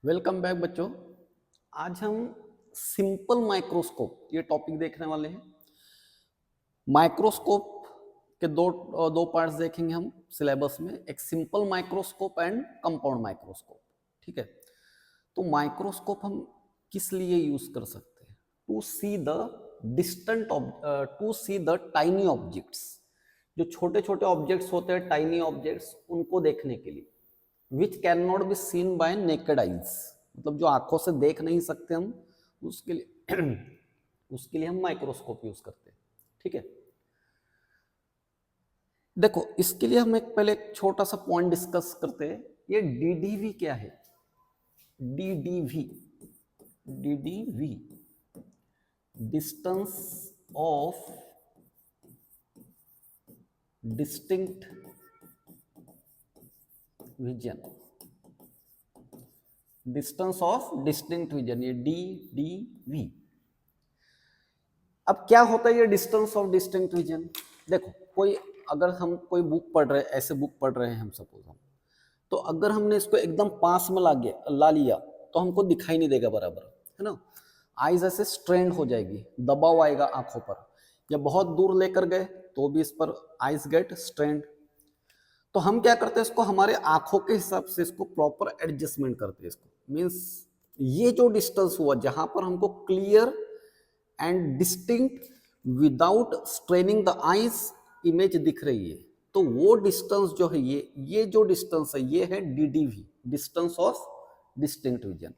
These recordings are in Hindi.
वेलकम बैक बच्चों। आज हम सिंपल माइक्रोस्कोप ये टॉपिक देखने वाले हैं। माइक्रोस्कोप के दो पार्ट्स देखेंगे हम सिलेबस में, एक simple microscope and compound microscope. ठीक है, तो माइक्रोस्कोप हम किस लिए यूज कर सकते हैं? To see the distant, to see the tiny objects. जो छोटे छोटे ऑब्जेक्ट्स होते हैं, टाइनी ऑब्जेक्ट्स, उनको देखने के लिए, which can not be seen bye naked eyes, मतलब जो आंखों से देख नहीं सकते हम, उसके लिए उसके लिए हम माइक्रोस्कोप यूज करते हैं। ठीक है, देखो इसके लिए हम पहले एक छोटा सा पॉइंट डिस्कस करते हैं। ये डीडीवी क्या है? DDV, DDV distance of distinct vision, distance of distinct vision, ये डीडीवी। अब क्या होता है ये डिस्टेंस ऑफ डिस्टिंक्ट विजन? देखो, कोई अगर हम कोई बुक पढ़ रहे, ऐसे बुक पढ़ रहे हैं हम, सपोज हम, तो अगर हमने इसको एकदम पास में ला लिया तो हमको दिखाई नहीं देगा बराबर, है ना। आईज ऐसे स्ट्रेंड हो जाएगी, दबाव आएगा आंखों पर, या बहुत दूर लेकर गए तो भी इस पर आईज गेट स्ट्रेंड। तो हम क्या करते हैं, इसको हमारे आंखों के हिसाब से इसको प्रॉपर एडजस्टमेंट करते हैं। इसको मीन्स ये जो डिस्टेंस हुआ जहां पर हमको clear and distinct without straining the eyes image दिख रही है, तो वो डिस्टेंस जो है, ये जो डिस्टेंस है, ये है डीडीवी, डिस्टेंस ऑफ डिस्टिंक्ट विजन।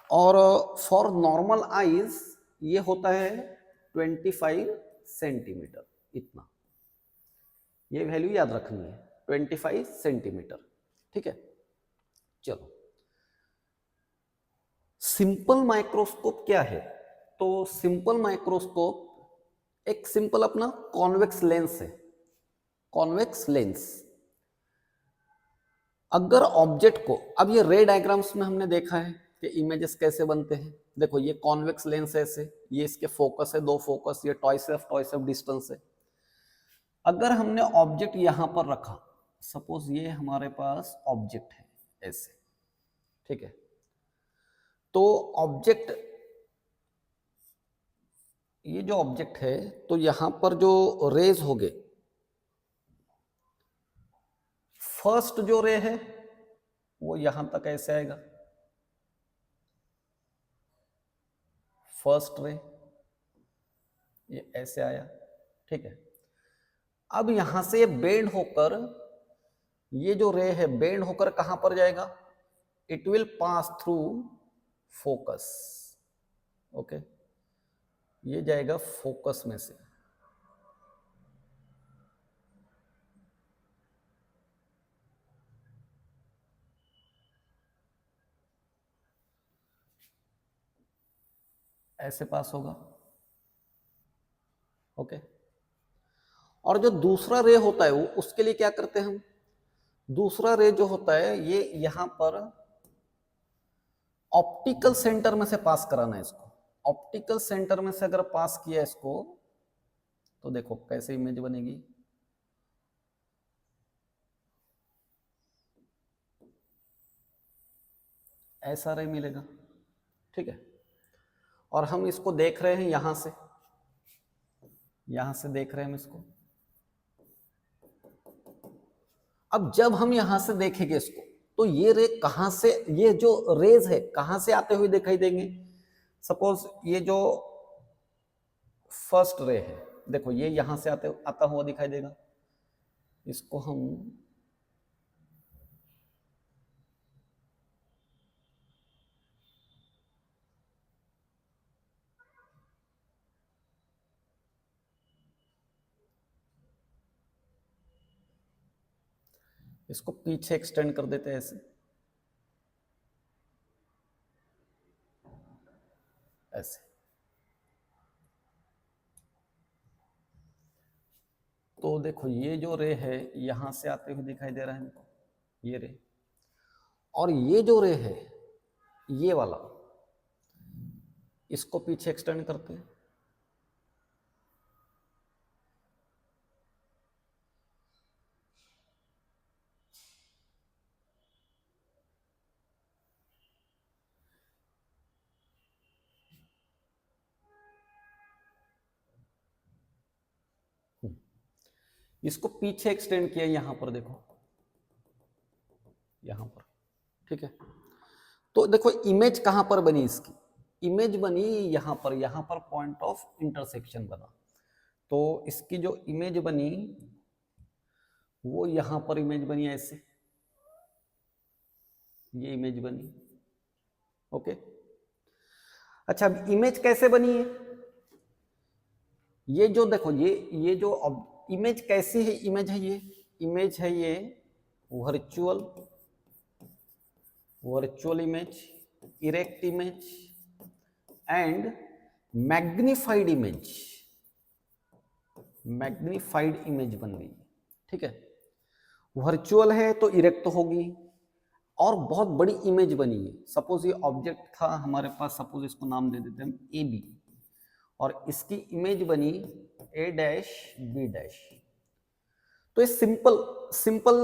और फॉर नॉर्मल आईज ये होता है 25 सेंटीमीटर, इतना, ये वैल्यू याद रखनी है, 25 सेंटीमीटर। ठीक है, चलो सिंपल माइक्रोस्कोप क्या है? तो सिंपल माइक्रोस्कोप एक सिंपल अपना कॉन्वेक्स लेंस है, कॉन्वेक्स लेंस। अगर ऑब्जेक्ट को, अब ये रे डायग्राम्स में हमने देखा है कि इमेजेस कैसे बनते हैं। देखो ये कॉन्वेक्स लेंस है, ऐसे, ये इसके फोकस है, दो फोकस, ये टॉयस ऑफ डिस्टेंस है। अगर हमने ऑब्जेक्ट यहां पर रखा, सपोज ये हमारे पास ऑब्जेक्ट है ऐसे, ठीक है, तो ऑब्जेक्ट, ये जो ऑब्जेक्ट है, तो यहां पर जो रेज हो गए, फर्स्ट जो रे है वो यहां तक ऐसे आएगा, फर्स्ट रे ये ऐसे आया। ठीक है, अब यहां से बेंड होकर, ये जो रे है बेंड होकर कहां पर जाएगा? It will pass through focus. Okay, ये जाएगा फोकस में से। ऐसे पास होगा। ओके, और जो दूसरा रे होता है वो, उसके लिए क्या करते हैं हम? दूसरा रे जो होता है, ये यहां पर ऑप्टिकल सेंटर में से पास कराना है इसको। ऑप्टिकल सेंटर में से अगर पास किया इसको, तो देखो कैसे इमेज बनेगी। ऐसा रे मिलेगा। ठीक है, और हम इसको देख रहे हैं यहां से, यहां से देख रहे हैं हम इसको। अब जब हम यहां से देखेंगे इसको, तो ये रे कहां से, ये जो रेज है कहां से आते हुए दिखाई देंगे? सपोज ये जो फर्स्ट रे है, देखो ये यहां से आता हुआ दिखाई देगा। इसको हम, इसको पीछे एक्सटेंड कर देते हैं ऐसे, ऐसे। तो देखो ये जो रे है यहां से आते हुए दिखाई दे रहा है हमको, ये रे। और ये जो रे है, ये वाला, इसको पीछे एक्सटेंड करते हैं। इसको पीछे एक्सटेंड किया यहां पर, देखो यहां पर, ठीक है। तो देखो इमेज कहां पर बनी, इसकी इमेज बनी यहां पर पॉइंट ऑफ इंटरसेक्शन बना। तो इसकी जो इमेज बनी वो यहां पर इमेज बनी ऐसे, ये इमेज बनी, ओके। अच्छा, अब इमेज कैसे बनी है, ये जो देखो ये जो इमेज कैसी है, इमेज है ये virtual image, erect image and magnified image बन गई, ठीक है। वर्चुअल है तो इरेक्ट होगी, और बहुत बड़ी इमेज बनी है। सपोज ये ऑब्जेक्ट था हमारे पास, सपोज इसको नाम दे देते हैं ए बी, और इसकी इमेज बनी ए डैश बी डैश। तो ये सिंपल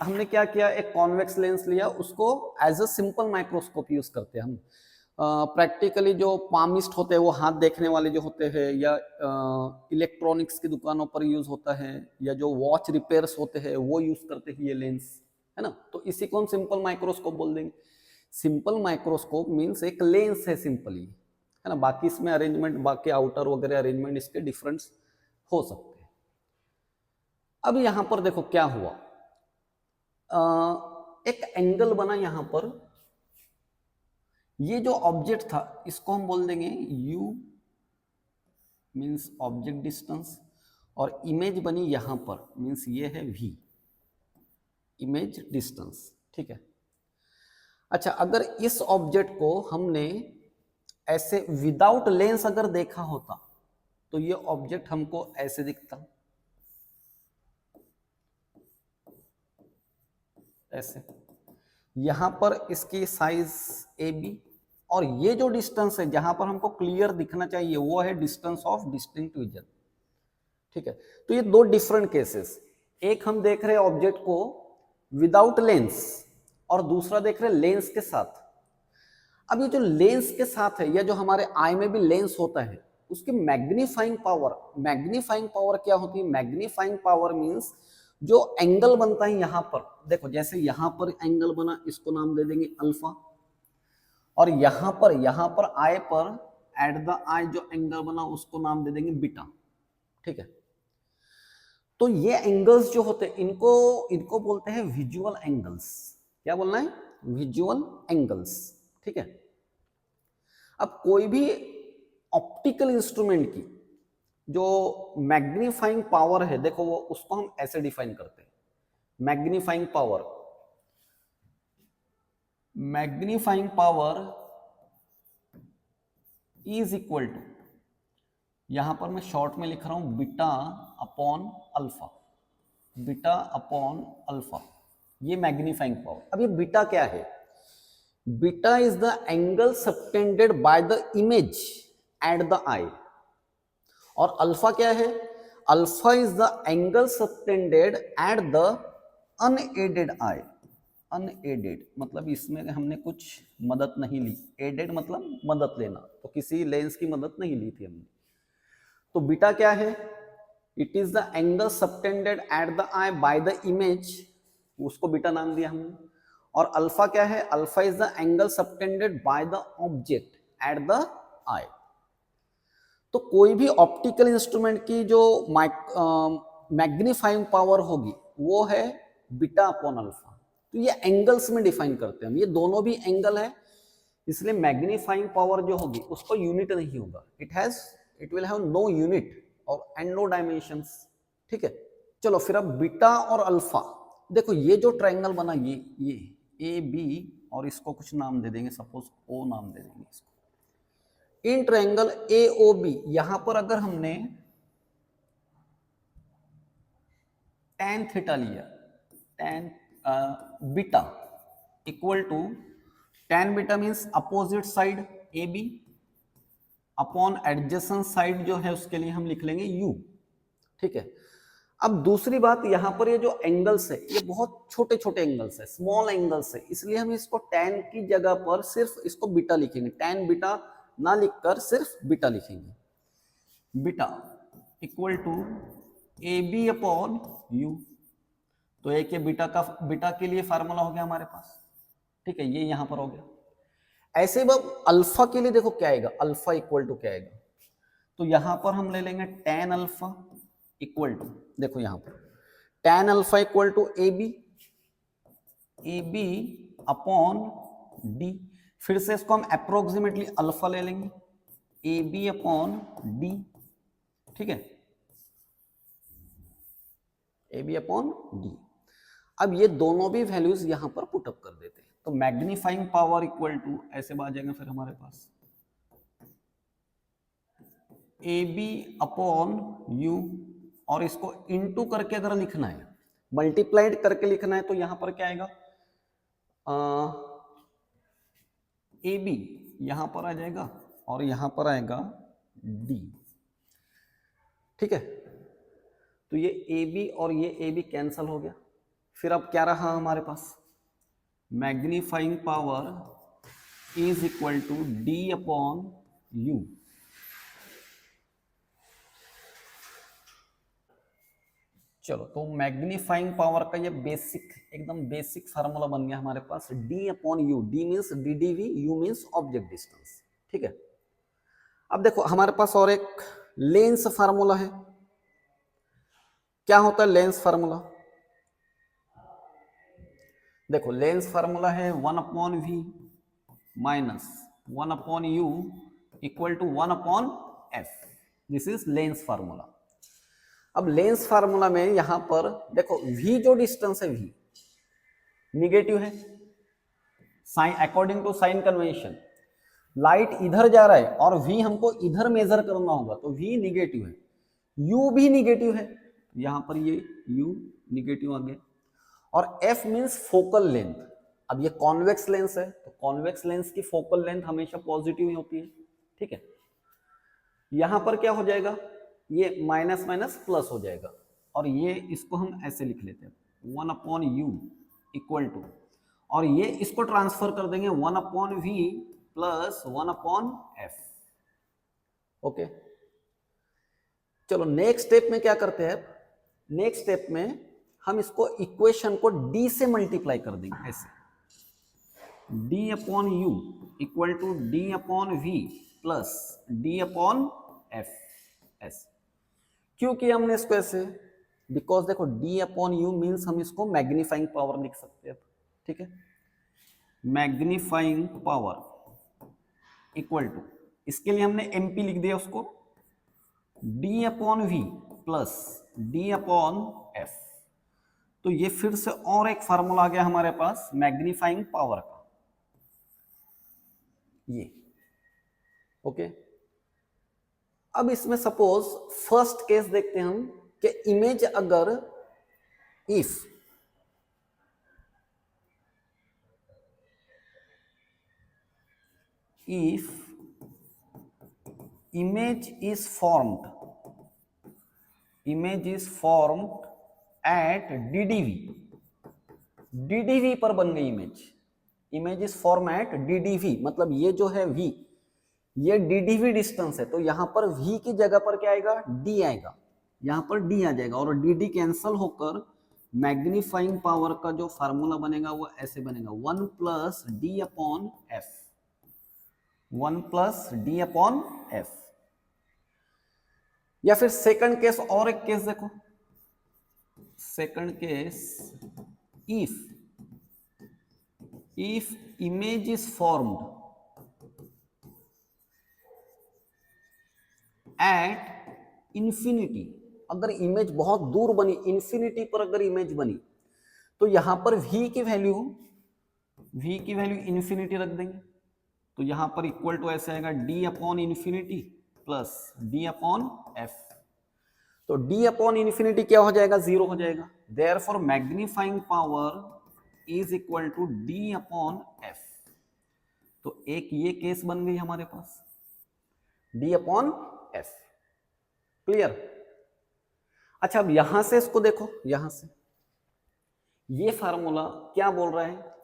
हमने क्या किया, एक कॉन्वेक्स लेंस लिया, उसको as a simple microscope use करते हैं हम। प्रैक्टिकली जो पामिस्ट होते हैं, वो हाथ देखने वाले जो होते हैं, या इलेक्ट्रॉनिक्स की दुकानों पर यूज होता है, या जो वॉच रिपेयर्स होते हैं वो यूज करते हैं ये लेंस, है ना। तो इसी को हम सिंपल माइक्रोस्कोप बोल देंगे। सिंपल माइक्रोस्कोप मीन्स एक लेंस है सिंपली, है ना। बाकी इसमें अरेंजमेंट, बाकी आउटर वगैरह अरेंजमेंट इसके डिफरेंस हो सकते हैं। अब यहां पर देखो क्या हुआ, एक एंगल बना यहां पर। ये जो ऑब्जेक्ट था इसको हम बोल देंगे u मीन्स ऑब्जेक्ट डिस्टेंस, और इमेज बनी यहां पर मीन्स ये है v, इमेज डिस्टेंस, ठीक है। अच्छा, अगर इस ऑब्जेक्ट को हमने ऐसे विदाउट लेंस अगर देखा होता तो ये ऑब्जेक्ट हमको ऐसे दिखता, ऐसे। यहां पर इसकी साइज ए बी, और ये जो डिस्टेंस है जहां पर हमको क्लियर दिखना चाहिए वो है डिस्टेंस ऑफ डिस्टिंक्ट विजन, ठीक है। तो ये दो डिफरेंट केसेस, एक हम देख रहे हैं ऑब्जेक्ट को विदाउट लेंस, और दूसरा देख रहे हैं लेंस के साथ। अब ये जो लेंस के साथ है, या जो हमारे आई में भी लेंस होता है, उसकी मैग्नीफाइंग पावर क्या होती है, मैग्नीफाइंग पावर मींस जो एंगल बनता है यहां पर, देखो जैसे यहां पर एंगल बना, इसको नाम दे देंगे अल्फा, और यहां पर आई पर एट द आई जो एंगल बना उसको नाम दे देंगे बीटा, ठीक है। तो ये एंगल्स जो होते हैं इनको बोलते हैं विजुअल एंगल्स। क्या बोलना है, विजुअल एंगल्स, ठीक है। अब कोई भी ऑप्टिकल इंस्ट्रूमेंट की जो मैग्नीफाइंग पावर है, देखो वो उसको हम ऐसे डिफाइन करते हैं, magnifying power is equal to, यहां पर मैं शॉर्ट में लिख रहा हूं बीटा अपॉन अल्फा, ये मैग्नीफाइंग पावर। अब ये बीटा क्या है, beta is the angle subtended by the image at the eye, और अल्फा क्या है, alpha is the angle subtended at the unaided eye. Unaided मतलब इसमें हमने कुछ मदद नहीं ली, एडेड मतलब मदद लेना, तो किसी लेंस की मदद नहीं ली थी हमने। तो बीटा क्या है, it is the angle subtended at the eye by the image, उसको बीटा नाम दिया हमने। और अल्फा क्या है, alpha is the angle subtended by the object at the eye. तो कोई भी ऑप्टिकल इंस्ट्रूमेंट की जो मैग्नीफाइंग पावर होगी वो है बीटा अपॉन अल्फा। तो ये एंगल्स में डिफाइन करते हैं हम, ये दोनों भी एंगल है, इसलिए मैग्नीफाइंग पावर जो होगी उसको यूनिट नहीं होगा, it will have no unit और एंड नो डायमेंशंस, ठीक है। चलो फिर अब बीटा और अल्फा, देखो ये जो ट्रायंगल बना, ये ए बी, और इसको कुछ नाम दे देंगे, सपोज ओ नाम दे देंगे इसको। In triangle A O B, यहां पर अगर हमने tan थीटा लिया, tan beta equal to, tan beta means opposite side A B upon adjacent side जो है उसके लिए हम लिख लेंगे u, ठीक है। अब दूसरी बात, यहां पर ये जो एंगल्स है ये बहुत छोटे छोटे एंगल्स है, स्मॉल एंगल्स है, इसलिए हम इसको tan की जगह पर सिर्फ इसको बीटा लिखेंगे, tan बीटा ना लिखकर सिर्फ बीटा लिखेंगे। Beta equal to A B upon U. तो एक ये बीटा के लिए फार्मूला हो गया हमारे पास, ठीक है, ये यहां पर हो गया। ऐसे अब अल्फा के लिए देखो क्या आएगा, अल्फा इक्वल टू क्या आएगा, तो यहां पर हम ले लेंगे tan अल्फा इक्वल टू, देखो यहां पर tan alpha equal to A B upon D. फिर से इसको हम अप्रोक्सीमेटली अल्फा ले लेंगे, ए बी अपॉन डी, ठीक है, ए बी अपॉन डी। अब ये दोनों भी वैल्यूज यहां पर पुटअप कर देते हैं, तो मैग्नीफाइंग पावर इक्वल टू ऐसे आ जाएगा फिर हमारे पास ए बी अपॉन यू, और इसको इनटू करके अगर लिखना है, मल्टीप्लाइड करके लिखना है, तो यहां पर क्या आएगा, ए बी यहां पर आ जाएगा और यहां पर आएगा डी, ठीक है। तो ये ए बी और ये ए बी कैंसल हो गया। फिर अब क्या रहा हमारे पास, magnifying power is equal to D upon u. चलो, तो मैग्नीफाइंग पावर का ये बेसिक, एकदम बेसिक फार्मूला बन गया हमारे पास, d upon U. D means D D V, U means object distance, ठीक है। अब देखो हमारे पास और एक लेंस फार्मूला है। क्या होता है लेंस फार्मूला, देखो लेंस फार्मूला है 1 upon V minus 1 upon U equal to 1 upon F. This is lens formula. अब लेंस फार्मूला में यहां पर देखो v जो डिस्टेंस है, v निगेटिव है, sign according to sign convention. Light इधर जा रहा है और v हमको इधर मेजर करना होगा, तो v निगेटिव है, u भी निगेटिव है, यहां पर ये u निगेटिव आ गया। और f मींस फोकल लेंथ। अब ये कॉन्वेक्स लेंस है, तो कॉन्वेक्स लेंस की फोकल लेंथ हमेशा पॉजिटिव ही होती है, ठीक है। यहां पर क्या हो जाएगा, ये माइनस माइनस प्लस हो जाएगा, और ये इसको हम ऐसे लिख लेते हैं 1 अपॉन यू इक्वल टू, और ये इसको ट्रांसफर कर देंगे 1 upon V plus 1 upon F. Okay, चलो नेक्स्ट स्टेप में क्या करते हैं, नेक्स्ट स्टेप में हम इसको इक्वेशन को d से मल्टीप्लाई कर देंगे, ऐसे d upon U equal to d upon V plus d upon F. ऐसे क्यों किया हमने इसको ऐसे, बिकॉज देखो d अपॉन यू मीन्स हम इसको मैग्नीफाइंग पावर लिख सकते हैं, ठीक है। मैग्नीफाइंग पावर इक्वल टू, इसके लिए हमने mp लिख दिया उसको, d upon V plus d upon F. तो ये फिर से और एक फार्मूला आ गया हमारे पास मैग्नीफाइंग पावर का, ये ओके। अब इसमें सपोज फर्स्ट केस देखते हैं हम कि इमेज अगर if image is formed at DDV पर बन गई image is form at DDV, मतलब ये जो है V, ये DDV डिस्टेंस है, तो यहां पर V की जगह पर क्या आएगा, D आएगा, यहां पर D आ जाएगा, और DD कैंसल होकर मैग्नीफाइंग पावर का जो फार्मूला बनेगा वो ऐसे बनेगा 1 plus D upon F, 1 plus D upon F. या फिर सेकंड केस, और एक केस देखो, second case if image is formed at infinity, अगर इमेज बहुत दूर बनी, इंफिनिटी पर अगर इमेज बनी, तो यहां पर v की वैल्यू इंफिनिटी रख देंगे, तो यहां पर इक्वल टू ऐसे आएगा d upon infinity plus d upon F. तो d अपॉन इंफिनिटी क्या हो जाएगा, 0 हो जाएगा। Therefore magnifying power is equal to d upon F. तो एक ये केस बन गई हमारे पास, d अपॉन एफ। क्लियर। अच्छा, अब यहां से इसको देखो, यहां से ये फार्मूला क्या बोल रहा है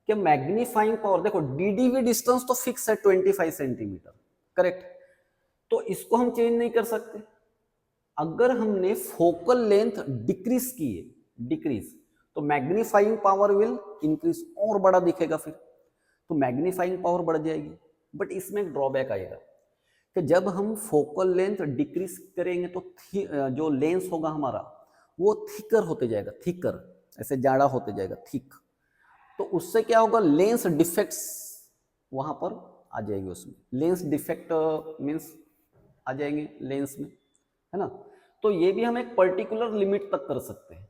कि मैग्नीफाइंग पावर, देखो DDV डिस्टेंस तो फिक्स है 25 सेंटीमीटर, करेक्ट, तो इसको हम चेंज नहीं कर सकते। अगर हमने फोकल लेंथ डिक्रीज की है, डिक्रीज, तो मैग्नीफाइंग पावर विल इंक्रीज, और बड़ा दिखेगा फिर, तो मैग्नीफाइंग पावर बढ़ जाएगी। बट इसमें एक ड्रॉबैक आएगा कि जब हम फोकल लेंथ डिक्रीज करेंगे तो जो लेंस होगा हमारा वो थिकर होते जाएगा, थिकर, ऐसे जाड़ा होते जाएगा, थिक। तो उससे क्या होगा, लेंस डिफेक्ट्स वहां पर आ जाएगी, उसमें लेंस डिफेक्ट मीन्स आ जाएंगे लेंस में, है ना। तो ये भी हम एक पर्टिकुलर लिमिट तक कर सकते हैं।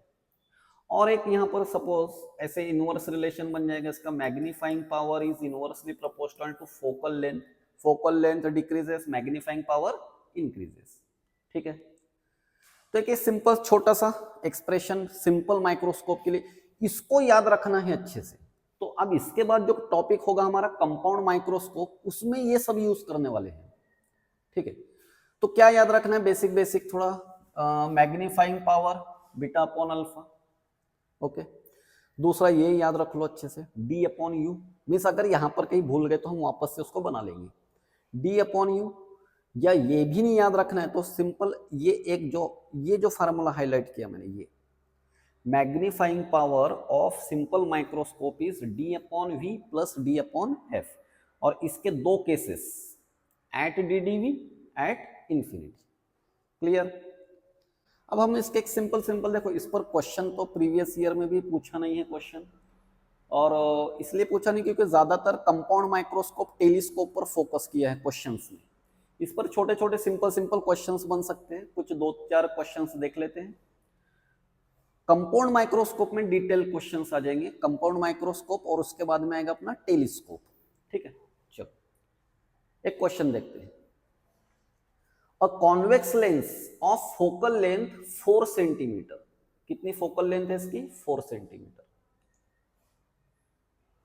और एक यहाँ पर सपोज ऐसे इनवर्स रिलेशन बन जाएगा इसका, magnifying power is inversely proportional to focal length, focal length decreases, magnifying power increases. ठीक है, तो एक सिंपल छोटा सा एक्सप्रेशन सिंपल माइक्रोस्कोप के लिए, इसको याद रखना है अच्छे से। तो अब इसके बाद जो टॉपिक होगा हमारा कंपाउंड माइक्रोस्कोप, उसमें ये सब यूज करने वाले हैं। ठीक है, तो क्या याद रखना है, बेसिक बेसिक थोड़ा, magnifying power beta upon alpha, okay. दूसरा ये याद रख लो अच्छे से, डी अपॉन यू, मीन्स अगर यहां पर कहीं भूल गए तो हम वापस से उसको बना लेंगे, डी अपॉन यू। या ये भी नहीं याद रखना है तो सिंपल ये जो फार्मूला हाईलाइट किया मैंने, ये magnifying power of simple microscope is D upon V plus D upon F, और इसके दो cases, at D D V, at infinity. Clear. अब हम इसके एक सिंपल देखो, इस पर क्वेश्चन तो प्रीवियस ईयर में भी पूछा नहीं है क्वेश्चन, और इसलिए पूछा नहीं क्योंकि ज्यादातर कंपाउंड माइक्रोस्कोप टेलीस्कोप पर फोकस किया है क्वेश्चंस में। इस पर छोटे छोटे सिंपल क्वेश्चंस बन सकते हैं, कुछ 2-4 क्वेश्चंस देख लेते हैं। कंपाउंड माइक्रोस्कोप में डिटेल क्वेश्चंस आ जाएंगे, कंपाउंड माइक्रोस्कोप, और उसके बाद में आएगा अपना टेलीस्कोप। ठीक है, चलो एक क्वेश्चन देखते हैं। A convex lens of focal length 4 centimetre, कितनी फोकल लेंथ है इसकी, 4 centimetre,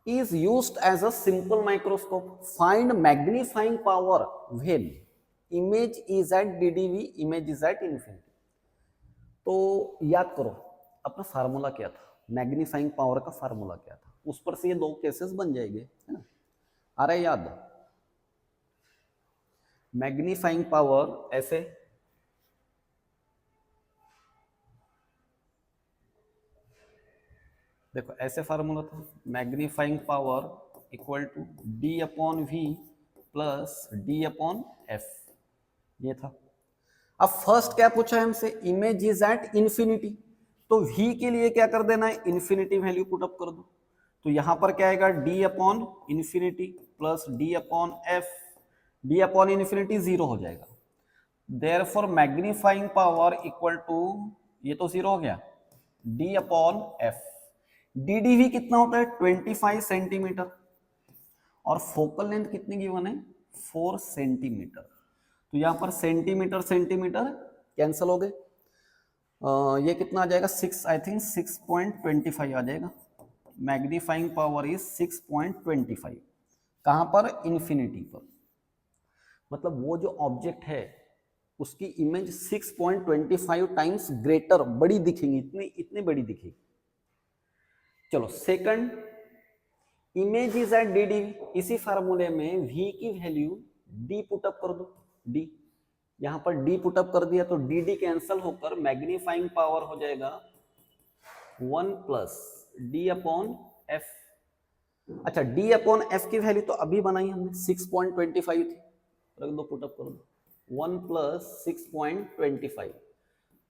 is used as a simple microscope. Find magnifying power when image is at DDV, image is at infinity. तो याद करो अपना फार्मूला क्या था, मैग्नीफाइंग पावर का फार्मूला क्या था, उस पर से ये दो केसेस बन जाएंगे, है ना। आ रहा है याद, मैग्नीफाइंग पावर ऐसे, देखो ऐसे फार्मूला था, magnifying power equal to D upon V plus D upon F, ये था। अब फर्स्ट क्या पूछा है हमसे, इमेज इज एट इंफिनिटी, तो v के लिए क्या कर देना है, इंफिनिटी वैल्यू पुट अप कर दो। तो यहां पर क्या आएगा, d upon infinity plus d upon F, d upon infinity 0 हो जाएगा। Therefore magnifying power equal to, ये तो 0 हो गया, d अपॉन एफ। ddv कितना होता है, 25 सेंटीमीटर, और फोकल लेंथ कितनी गिवन है, 4 सेंटीमीटर। तो यहां पर सेंटीमीटर सेंटीमीटर कैंसिल हो गए, ये कितना आ जाएगा, 6, आई थिंक 6.25 आ जाएगा। मैग्नीफाइंग पावर इज 6.25, कहां पर, इंफिनिटी पर। मतलब वो जो ऑब्जेक्ट है उसकी इमेज 6.25 टाइम्स ग्रेटर, बड़ी दिखेंगी, इतनी बड़ी दिखेगी। चलो second, image is at D D, इसी फार्मूले में v की वैल्यू d पुटअप कर दो, d, यहां पर d पुटअप कर दिया तो डी डी कैंसल होकर मैग्नीफाइंग पावर हो जाएगा 1 प्लस d अपॉन एफ। अच्छा, d अपॉन एफ की वैल्यू तो अभी बनाई हमने, 6.25 थी, रख दो पुटअप कर दो, 1 प्लस 6.25,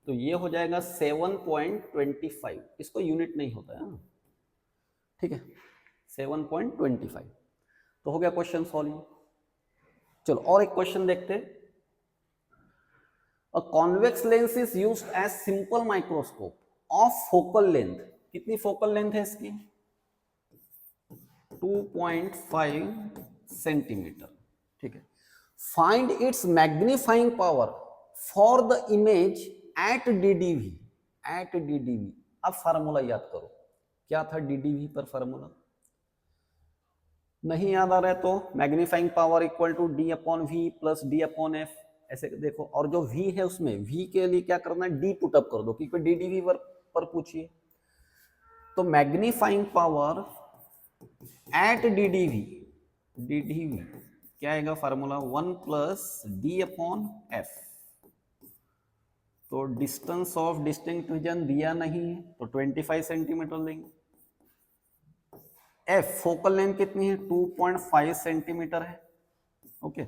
तो ये हो जाएगा 7.25, इसको यूनिट नहीं होता है, ठीक है, 7.25। तो हो गया क्वेश्चन सॉल्व। चलो और एक क्वेश्चन देखते हैं। A convex lens is used as simple microscope of focal length, कितनी फोकल लेंथ है इसकी, 2.5 सेंटीमीटर, ठीक है। Find its magnifying power for the image at DDV, at DDV. अब फार्मूला याद करो, क्या था डीडीवी पर फार्मूला, नहीं याद आ रहा है तो magnifying power equal to D upon V plus D upon F, ऐसे देखो। और जो v है उसमें v के लिए क्या करना है, d पुटअप कर दो, क्योंकि डीडीवी पर पूछिए। तो मैग्नीफाइंग पावर एट डीडीवी, डीडीवी क्या आएगा formula, 1 plus D upon F. तो डिस्टेंस ऑफ डिस्टिंक्ट रीजन दिया नहीं है तो 25 सेंटीमीटर लेंगे। एफ फोकल लेंथ कितनी है 2.5 सेंटीमीटर है। ओके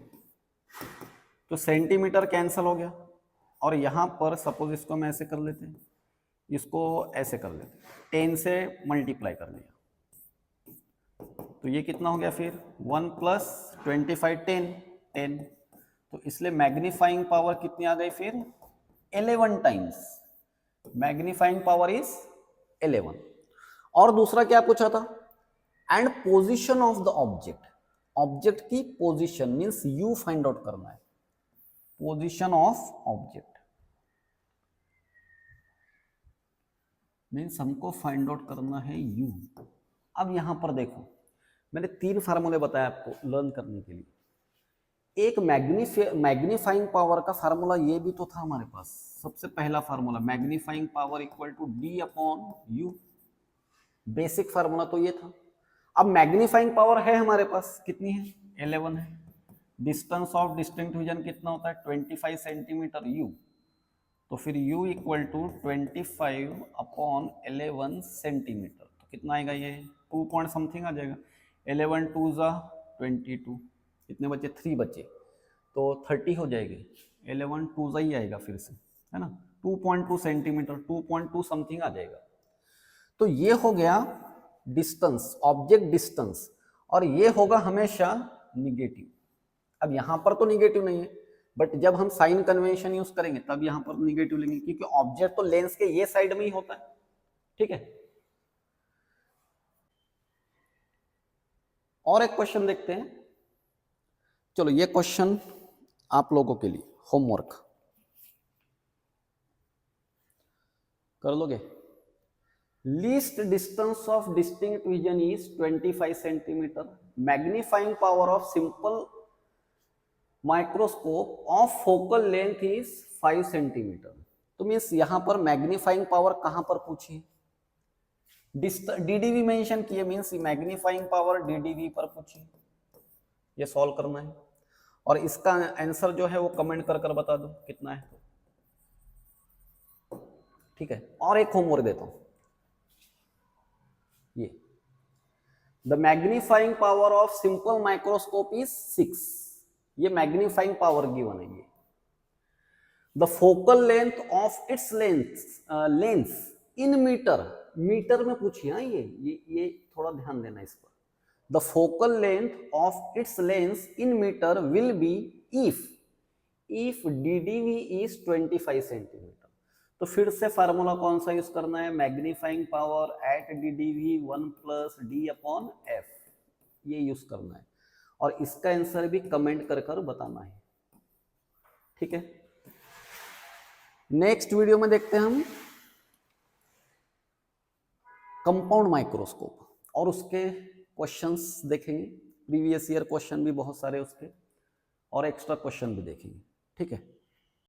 तो सेंटीमीटर कैंसिल हो गया और यहां पर सपोज इसको हम ऐसे कर लेते हैं, इसको ऐसे कर लेते हैं, 10 से मल्टीप्लाई कर लिया तो ये कितना हो गया फिर 1 + 25 10 तो इसलिए मैग्नीफाइंग पावर कितनी आ गई फिर 11 टाइम्स। Magnifying power is 11। और दूसरा क्या पूछा था and position of the object, object की position means you find out करना है, पोजीशन ऑफ ऑब्जेक्ट मींस हमको फाइंड आउट करना है यू। अब यहां पर देखो मैंने 3 फार्मूले बताए आपको लर्न करने के लिए। एक मैग्नीफाइंग पावर का फार्मूला ये भी तो था हमारे पास, सबसे पहला formula magnifying power equal to D upon U, basic formula तो ये था। अब मैग्नीफाइंग पावर है हमारे पास कितनी है 11 है, डिस्टेंस ऑफ डिस्टिंक्ट विजन कितना होता है 25 सेंटीमीटर यू, तो फिर u equal to 25 upon 11 centimetre तो कितना आएगा ये 2 पॉइंट समथिंग आ जाएगा। 11 2 ज़ा 22 कितने बचे 3 बचे तो 30 हो जाएगी। 11 2 ज़ा ही आएगा फिर से है ना 2.2 सेंटीमीटर 2.2 समथिंग आ जाएगा। तो ये हो गया डिस्टेंस ऑब्जेक्ट डिस्टेंस और ये होगा हमेशा निगेटिव। अब यहां पर तो निगेटिव नहीं है बट जब हम साइन कन्वेंशन यूज करेंगे तब यहां पर निगेटिव लेंगे क्योंकि ऑब्जेक्ट तो लेंस के ये साइड में ही होता है। ठीक है और एक क्वेश्चन देखते हैं। चलो ये क्वेश्चन आप लोगों के लिए होमवर्क कर लोगे। Least distance of distinct vision is 25 centimetre, magnifying power of simple microscope of focal length is 5 centimetre. तो मीन्स यहां पर मैग्नीफाइंग पावर कहां पर पूछी डीडीवी मेंशन किए मीन्स मैग्नीफाइंग पावर डीडीवी पर पूछी। ये सॉल्व करना है और इसका आंसर जो है वो कमेंट कर बता दो कितना है। ठीक है और एक होमवर्क देता हूं ये the magnifying power of simple microscope is 6। ये मैग्नीफाइंग पावर गिवन है। ये the focal length of its length in metre, metre में पूछिए हाँ ये थोड़ा ध्यान देना इस पर। The focal length of its length in metre will be if DDV is 25 centimetre. तो फिर से फार्मूला कौन सा यूज करना है magnifying power at DDV 1 + d upon f, ये यूज करना है और इसका आंसर भी कमेंट कर बताना है। ठीक है नेक्स्ट वीडियो में देखते हैं हम कंपाउंड माइक्रोस्कोप और उसके क्वेश्चंस देखेंगे, प्रीवियस ईयर क्वेश्चन भी बहुत सारे उसके और एक्स्ट्रा क्वेश्चन भी देखेंगे। ठीक है।